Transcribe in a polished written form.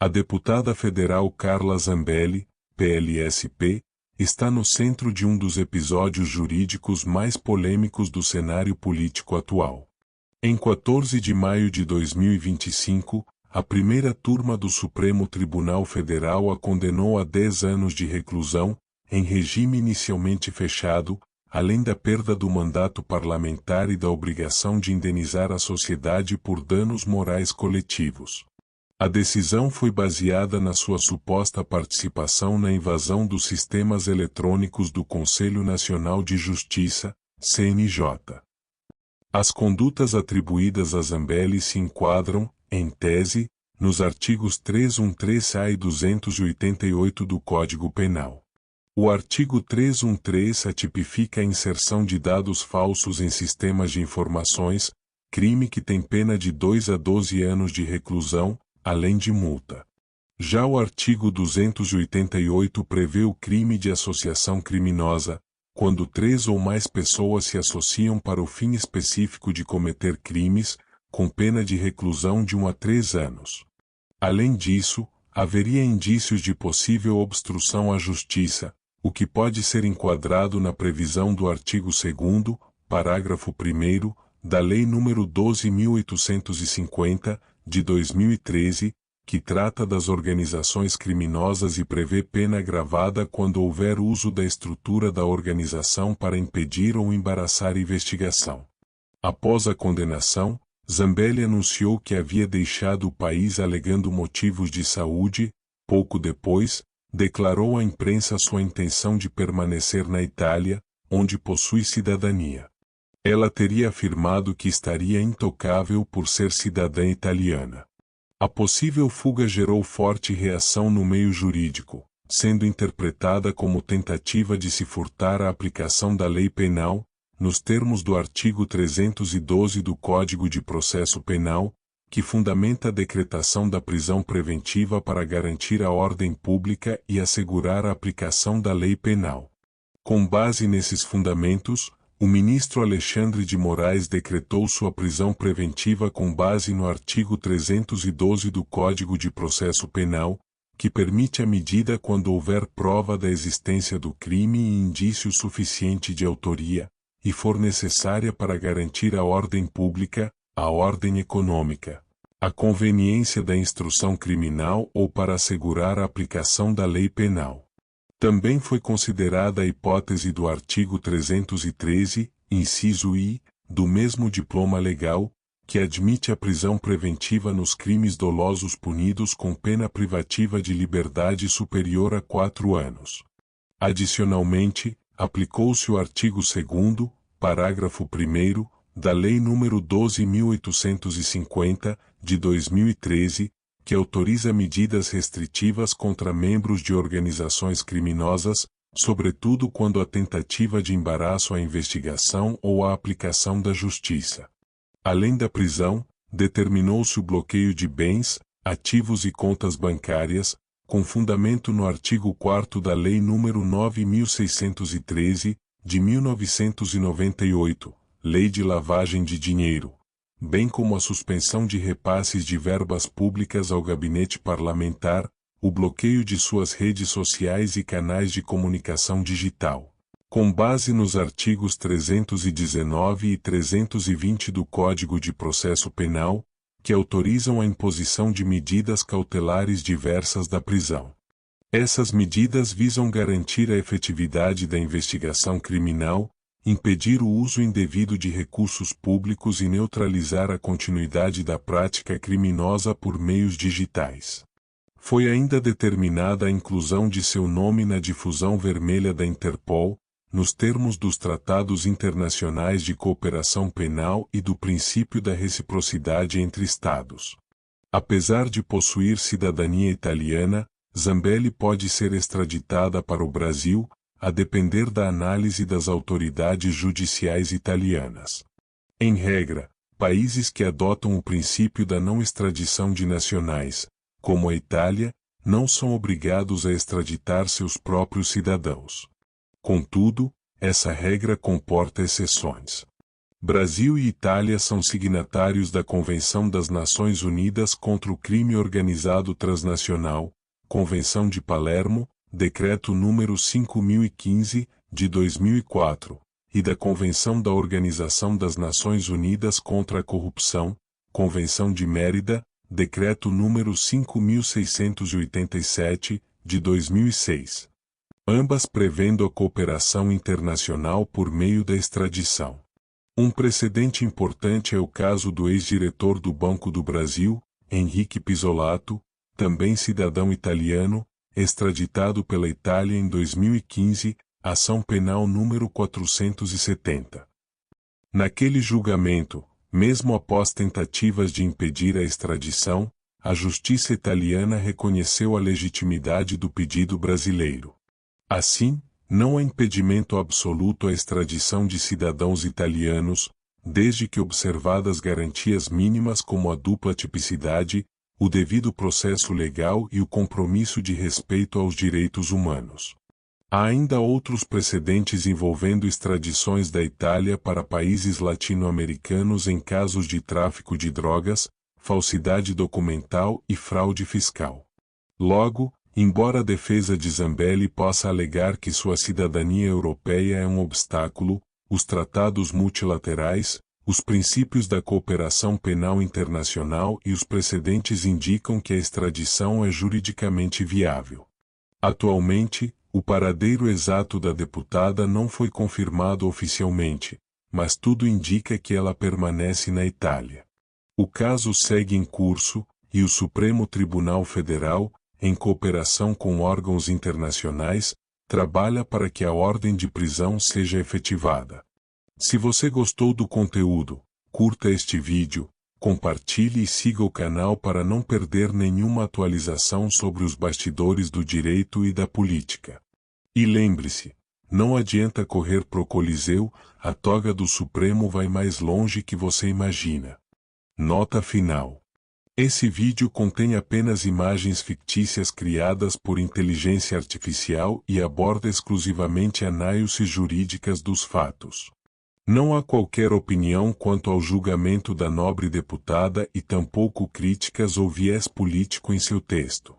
A deputada federal Carla Zambelli, PLSP, está no centro de um dos episódios jurídicos mais polêmicos do cenário político atual. Em 14 de maio de 2025, a primeira turma do Supremo Tribunal Federal a condenou a 10 anos de reclusão, em regime inicialmente fechado, além da perda do mandato parlamentar e da obrigação de indenizar a sociedade por danos morais coletivos. A decisão foi baseada na sua suposta participação na invasão dos sistemas eletrônicos do Conselho Nacional de Justiça, CNJ. As condutas atribuídas a Zambelli se enquadram, em tese, nos artigos 313-A e 288 do Código Penal. O artigo 313-A tipifica a inserção de dados falsos em sistemas de informações, crime que tem pena de 2 a 12 anos de reclusão, além de multa. Já o artigo 288 prevê o crime de associação criminosa, quando 3 ou mais pessoas se associam para o fim específico de cometer crimes, com pena de reclusão de 1 a 3 anos. Além disso, haveria indícios de possível obstrução à justiça, o que pode ser enquadrado na previsão do artigo 2º, parágrafo 1º, da Lei nº 12.850, de 2013, que trata das organizações criminosas e prevê pena agravada quando houver uso da estrutura da organização para impedir ou embaraçar investigação. Após a condenação, Zambelli anunciou que havia deixado o país alegando motivos de saúde. Pouco depois, declarou à imprensa sua intenção de permanecer na Itália, onde possui cidadania. Ela teria afirmado que estaria intocável por ser cidadã italiana. A possível fuga gerou forte reação no meio jurídico, sendo interpretada como tentativa de se furtar à aplicação da lei penal, nos termos do artigo 312 do Código de Processo Penal, que fundamenta a decretação da prisão preventiva para garantir a ordem pública e assegurar a aplicação da lei penal. Com base nesses fundamentos, o ministro Alexandre de Moraes decretou sua prisão preventiva com base no artigo 312 do Código de Processo Penal, que permite a medida quando houver prova da existência do crime e indício suficiente de autoria, e for necessária para garantir a ordem pública, a ordem econômica, a conveniência da instrução criminal ou para assegurar a aplicação da lei penal. Também foi considerada a hipótese do artigo 313, inciso I, do mesmo diploma legal, que admite a prisão preventiva nos crimes dolosos punidos com pena privativa de liberdade superior a 4 anos. Adicionalmente, aplicou-se o artigo 2º, parágrafo 1º, da Lei nº 12.850, de 2013, que autoriza medidas restritivas contra membros de organizações criminosas, sobretudo quando a tentativa de embaraço à investigação ou à aplicação da justiça. Além da prisão, determinou-se o bloqueio de bens, ativos e contas bancárias, com fundamento no artigo 4º da Lei nº 9.613, de 1998, Lei de Lavagem de Dinheiro, bem como a suspensão de repasses de verbas públicas ao gabinete parlamentar, o bloqueio de suas redes sociais e canais de comunicação digital. Com base nos artigos 319 e 320 do Código de Processo Penal, que autorizam a imposição de medidas cautelares diversas da prisão. Essas medidas visam garantir a efetividade da investigação criminal, impedir o uso indevido de recursos públicos e neutralizar a continuidade da prática criminosa por meios digitais. Foi ainda determinada a inclusão de seu nome na difusão vermelha da Interpol, nos termos dos tratados internacionais de cooperação penal e do princípio da reciprocidade entre Estados. Apesar de possuir cidadania italiana, Zambelli pode ser extraditada para o Brasil, a depender da análise das autoridades judiciais italianas. Em regra, países que adotam o princípio da não extradição de nacionais, como a Itália, não são obrigados a extraditar seus próprios cidadãos. Contudo, essa regra comporta exceções. Brasil e Itália são signatários da Convenção das Nações Unidas contra o Crime Organizado Transnacional, Convenção de Palermo, Decreto número 5015, de 2004, e da Convenção da Organização das Nações Unidas contra a Corrupção, Convenção de Mérida, Decreto número 5687, de 2006. Ambas prevendo a cooperação internacional por meio da extradição. Um precedente importante é o caso do ex-diretor do Banco do Brasil, Henrique Pisolato, também cidadão italiano, extraditado pela Itália em 2015, ação penal número 470. Naquele julgamento, mesmo após tentativas de impedir a extradição, a justiça italiana reconheceu a legitimidade do pedido brasileiro. Assim, não há impedimento absoluto à extradição de cidadãos italianos, desde que observadas garantias mínimas como a dupla tipicidade, o devido processo legal e o compromisso de respeito aos direitos humanos. Há ainda outros precedentes envolvendo extradições da Itália para países latino-americanos em casos de tráfico de drogas, falsidade documental e fraude fiscal. Logo, embora a defesa de Zambelli possa alegar que sua cidadania europeia é um obstáculo, os tratados multilaterais, os princípios da cooperação penal internacional e os precedentes indicam que a extradição é juridicamente viável. Atualmente, o paradeiro exato da deputada não foi confirmado oficialmente, mas tudo indica que ela permanece na Itália. O caso segue em curso, e o Supremo Tribunal Federal, em cooperação com órgãos internacionais, trabalha para que a ordem de prisão seja efetivada. Se você gostou do conteúdo, curta este vídeo, compartilhe e siga o canal para não perder nenhuma atualização sobre os bastidores do direito e da política. E lembre-se, não adianta correr pro Coliseu, a toga do Supremo vai mais longe que você imagina. Nota final. Esse vídeo contém apenas imagens fictícias criadas por inteligência artificial e aborda exclusivamente análises jurídicas dos fatos. Não há qualquer opinião quanto ao julgamento da nobre deputada e tampouco críticas ou viés político em seu texto.